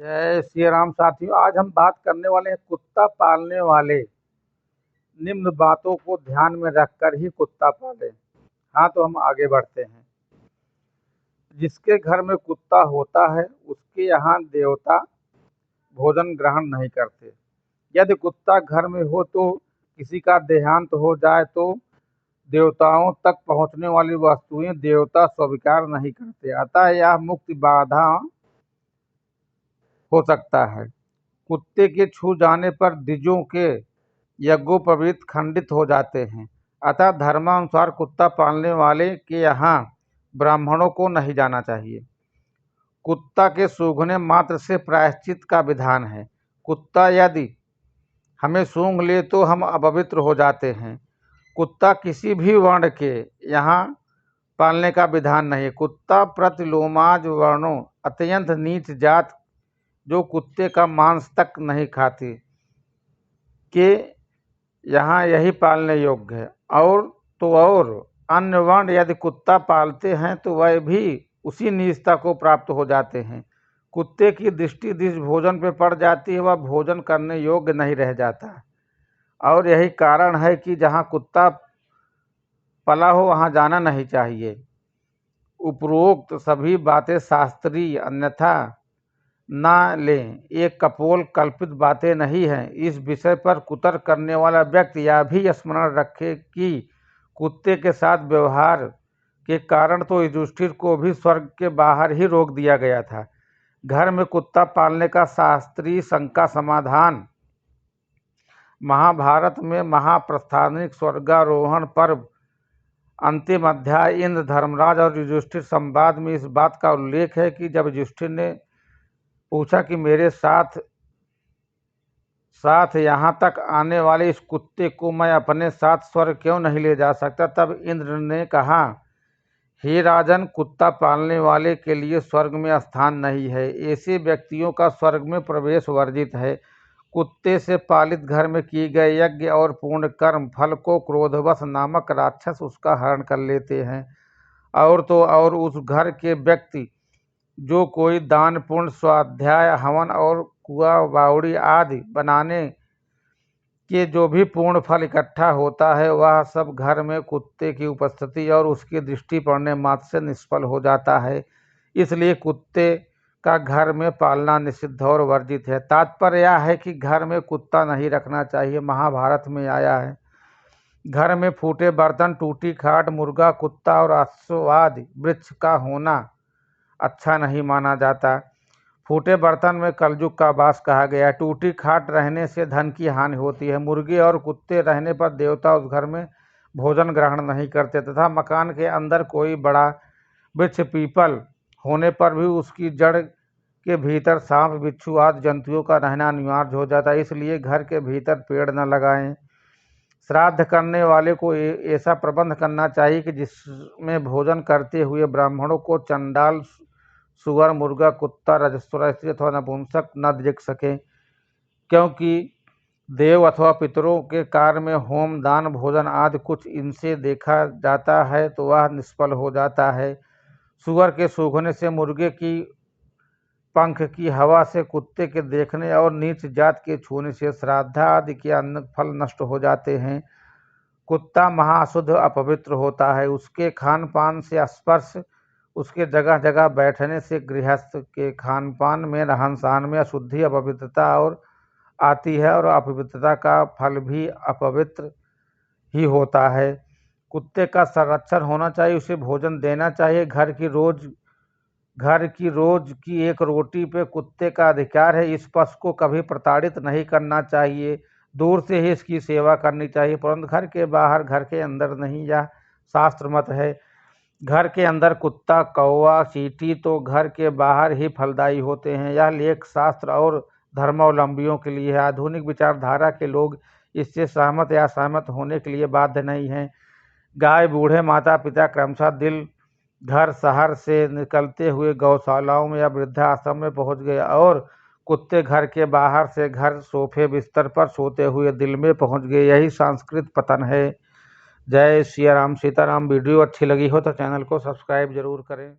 जय श्री राम साथियों। आज हम बात करने वाले हैं कुत्ता पालने वाले निम्न बातों को ध्यान में रखकर ही कुत्ता पालें। हाँ, तो हम आगे बढ़ते हैं। जिसके घर में कुत्ता होता है उसके यहाँ देवता भोजन ग्रहण नहीं करते। यदि कुत्ता घर में हो तो किसी का देहांत हो जाए तो देवताओं तक पहुँचने वाली वस्तुएं देवता स्वीकार नहीं करते, अतः यह मुक्ति बाधा हो सकता है। कुत्ते के छू जाने पर द्विजों के यज्ञोपवीत खंडित हो जाते हैं, अतः धर्मानुसार कुत्ता पालने वाले के यहाँ ब्राह्मणों को नहीं जाना चाहिए। कुत्ता के सूंघने मात्र से प्रायश्चित का विधान है। कुत्ता यदि हमें सूंघ ले तो हम अपवित्र हो जाते हैं। कुत्ता किसी भी वर्ण के यहाँ पालने का विधान नहीं है। कुत्ता प्रतिलोमाज वर्णों अत्यंत नीच जात जो कुत्ते का मांस तक नहीं खाती के यहाँ यही पालने योग्य है। और अन्य वर्ण यदि कुत्ता पालते हैं तो वह भी उसी नीचता को प्राप्त हो जाते हैं। कुत्ते की दृष्टि जिस भोजन पे पड़ जाती है वह भोजन करने योग्य नहीं रह जाता, और यही कारण है कि जहाँ कुत्ता पला हो वहाँ जाना नहीं चाहिए। उपरोक्त सभी बातें शास्त्रीय अन्यथा ना लें, एक कपोल कल्पित बातें नहीं हैं। इस विषय पर कुतर्क करने वाला व्यक्ति यह भी स्मरण रखे कि कुत्ते के साथ व्यवहार के कारण तो युधिष्ठिर को भी स्वर्ग के बाहर ही रोक दिया गया था। घर में कुत्ता पालने का शास्त्रीय शंका समाधान महाभारत में महाप्रस्थानिक स्वर्गारोहण पर्व अंतिम अध्याय इंद्र धर्मराज और युधिष्ठिर संवाद में इस बात का उल्लेख है कि जब युधिष्ठिर ने पूछा कि मेरे साथ यहाँ तक आने वाले इस कुत्ते को मैं अपने साथ स्वर्ग क्यों नहीं ले जा सकता, तब इंद्र ने कहा, हे राजन, कुत्ता पालने वाले के लिए स्वर्ग में स्थान नहीं है। ऐसे व्यक्तियों का स्वर्ग में प्रवेश वर्जित है। कुत्ते से पालित घर में किए गए यज्ञ और पूर्ण कर्म फल को क्रोधवश नामक राक्षस उसका हरण कर लेते हैं। और तो और उस घर के व्यक्ति जो कोई दान पुण्य स्वाध्याय हवन और कुआ बावड़ी आदि बनाने के जो भी पूर्ण फल इकट्ठा होता है वह सब घर में कुत्ते की उपस्थिति और उसकी दृष्टि पड़ने मात्र से निष्फल हो जाता है। इसलिए कुत्ते का घर में पालना निषिद्ध और वर्जित है। तात्पर्य यह है कि घर में कुत्ता नहीं रखना चाहिए। महाभारत में आया है, घर में फूटे बर्तन, टूटी खाट, मुर्गा, कुत्ता और अश्वादि वृक्ष का होना अच्छा नहीं माना जाता। फूटे बर्तन में कलयुग का वास कहा गया है। टूटी खाट रहने से धन की हानि होती है। मुर्गे और कुत्ते रहने पर देवता उस घर में भोजन ग्रहण नहीं करते तथा मकान के अंदर कोई बड़ा वृक्ष पीपल होने पर भी उसकी जड़ के भीतर सांप बिच्छू आदि जंतुओं का रहना अनिवार्य हो जाता है। इसलिए घर के भीतर पेड़ न लगाएं। श्राद्ध करने वाले को ऐसा प्रबंध करना चाहिए कि जिसमें भोजन करते हुए ब्राह्मणों को चंडाल सुअर, मुर्गा, कुत्ता, रजस्वला स्त्री अथवा नपुंसक न देख सके, क्योंकि देव अथवा पितरों के कार्य में होम, दान, भोजन आदि कुछ इनसे देखा जाता है तो वह निष्फल हो जाता है। सुअर के सूंघने से, मुर्गे की पंख की हवा से, कुत्ते के देखने और नीच जात के छूने से श्राद्ध आदि के अन्न फल नष्ट हो जाते हैं। कुत्ता महाशुद्ध अपवित्र होता है। उसके खान पान से, स्पर्श, उसके जगह जगह बैठने से गृहस्थ के खान पान में, रहन सहन में अशुद्धि अपवित्रता और आती है, और अपवित्रता का फल भी अपवित्र ही होता है। कुत्ते का संरक्षण होना चाहिए, उसे भोजन देना चाहिए। घर की रोज की एक रोटी पे कुत्ते का अधिकार है। इस पशु को कभी प्रताड़ित नहीं करना चाहिए, दूर से ही इसकी सेवा करनी चाहिए, परंतु घर के बाहर, घर के अंदर नहीं। यह शास्त्र मत है। घर के अंदर कुत्ता, कौवा, चींटी तो घर के बाहर ही फलदायी होते हैं। यह लेख शास्त्र और धर्मावलंबियों के लिए है। आधुनिक विचारधारा के लोग इससे सहमत या सहमत होने के लिए बाध्य नहीं हैं। गाय बूढ़े माता पिता क्रमशः दिल घर शहर से निकलते हुए गौशालाओं में या वृद्धाश्रम में पहुंच गए, और कुत्ते घर के बाहर से घर सोफे बिस्तर पर सोते हुए दिल में पहुंच गए। यही सांस्कृतिक पतन है। जय सिया राम सीताराम। वीडियो अच्छी लगी हो तो चैनल को सब्सक्राइब जरूर करें।